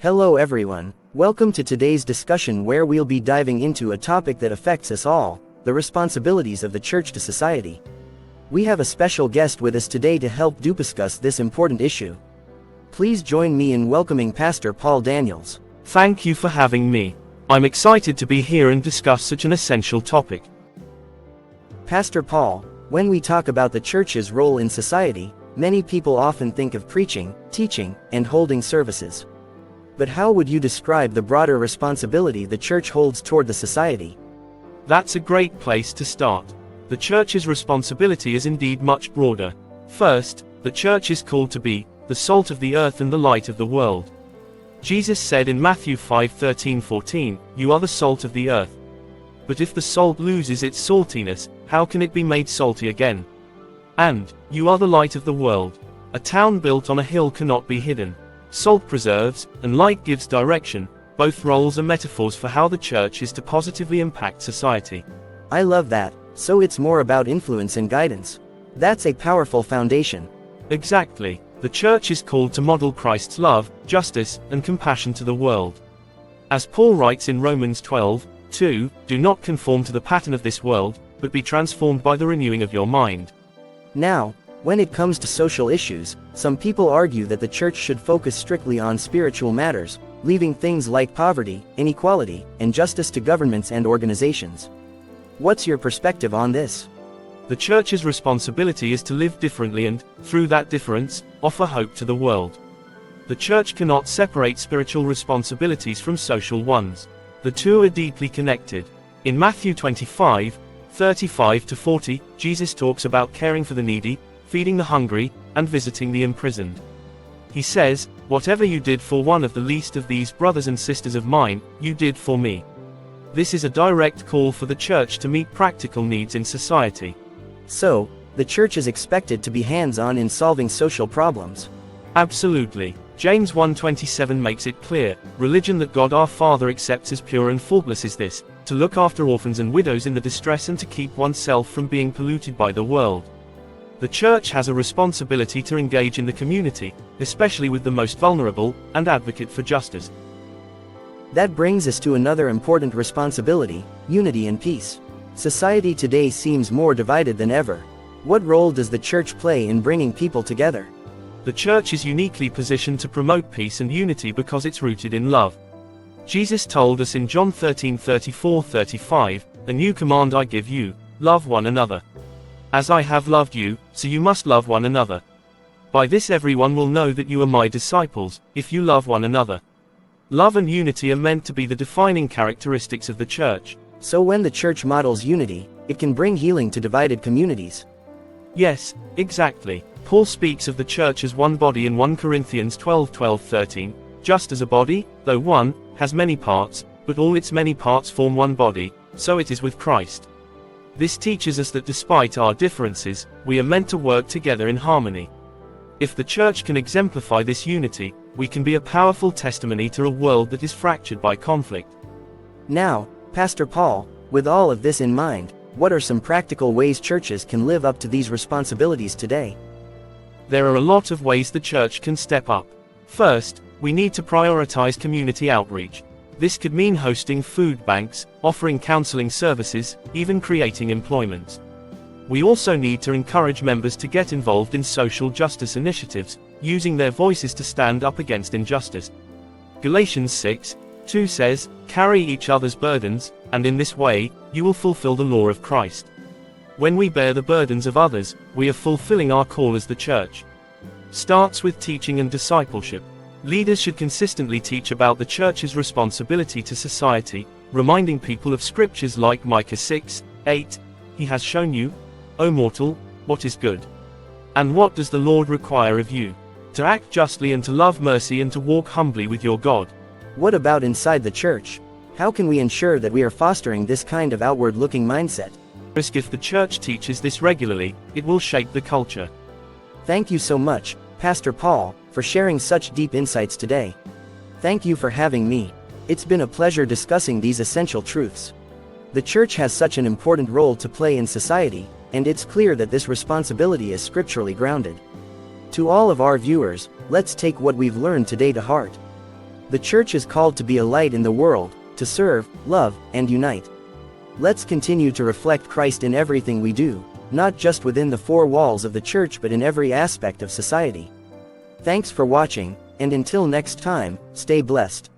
Hello everyone, welcome to today's discussion where we'll be diving into a topic that affects us all, the responsibilities of the church to society. We have a special guest with us today to help discuss this important issue. Please join me in welcoming Pastor Paul Daniels. Thank you for having me. I'm excited to be here and discuss such an essential topic. Pastor Paul, when we talk about the church's role in society, many people often think of preaching, teaching, and holding services. But how would you describe the broader responsibility the church holds toward the society? That's a great place to start. The church's responsibility is indeed much broader. First, the church is called to be the salt of the earth and the light of the world. Jesus said in Matthew 5:13-14, "You are the salt of the earth. But if the salt loses its saltiness, how can it be made salty again? And, you are the light of the world. A town built on a hill cannot be hidden. Salt preserves, and light gives direction." Both roles are metaphors for how the church is to positively impact society. I love that, so it's more about influence and guidance. That's a powerful foundation. Exactly. The church is called to model Christ's love, justice, and compassion to the world. As Paul writes in Romans 12:2, "Do not conform to the pattern of this world, but be transformed by the renewing of your mind." Now, when it comes to social issues, some people argue that the church should focus strictly on spiritual matters, leaving things like poverty, inequality, and justice to governments and organizations. What's your perspective on this? The church's responsibility is to live differently and, through that difference, offer hope to the world. The church cannot separate spiritual responsibilities from social ones. The two are deeply connected. In Matthew 25:35-40, Jesus talks about caring for the needy, feeding the hungry, and visiting the imprisoned. He says, "Whatever you did for one of the least of these brothers and sisters of mine, you did for me." This is a direct call for the church to meet practical needs in society. So, the church is expected to be hands-on in solving social problems. Absolutely. James 1:27 makes it clear, "Religion that God our Father accepts as pure and faultless is this, to look after orphans and widows in the distress and to keep oneself from being polluted by the world." The church has a responsibility to engage in the community, especially with the most vulnerable, and advocate for justice. That brings us to another important responsibility, unity and peace. Society today seems more divided than ever. What role does the church play in bringing people together? The church is uniquely positioned to promote peace and unity because it's rooted in love. Jesus told us in John 13:34-35, "A new command I give you, love one another. As I have loved you, so you must love one another. By this everyone will know that you are my disciples, if you love one another." Love and unity are meant to be the defining characteristics of the church. So when the church models unity, it can bring healing to divided communities. Yes, exactly. Paul speaks of the church as one body in 1 Corinthians 12:13, "Just as a body, though one, has many parts, but all its many parts form one body, so it is with Christ." This teaches us that despite our differences, we are meant to work together in harmony. If the church can exemplify this unity, we can be a powerful testimony to a world that is fractured by conflict. Now, Pastor Paul, with all of this in mind, what are some practical ways churches can live up to these responsibilities today? There are a lot of ways the church can step up. First, we need to prioritize community outreach. This could mean hosting food banks, offering counseling services, even creating employment. We also need to encourage members to get involved in social justice initiatives, using their voices to stand up against injustice. Galatians 6:2 says, "Carry each other's burdens, and in this way, you will fulfill the law of Christ." When we bear the burdens of others, we are fulfilling our call as the church. Starts with teaching and discipleship. Leaders should consistently teach about the church's responsibility to society, reminding people of scriptures like Micah 6:8, "He has shown you, O mortal, what is good. And what does the Lord require of you? To act justly and to love mercy and to walk humbly with your God." What about inside the church? How can we ensure that we are fostering this kind of outward-looking mindset? If the church teaches this regularly, it will shape the culture. Thank you so much, Pastor Paul, for sharing such deep insights today. Thank you for having me. It's been a pleasure discussing these essential truths. The church has such an important role to play in society, and it's clear that this responsibility is scripturally grounded. To all of our viewers, let's take what we've learned today to heart. The church is called to be a light in the world, to serve, love, and unite. Let's continue to reflect Christ in everything we do, not just within the four walls of the church but in every aspect of society. Thanks for watching, and until next time, stay blessed.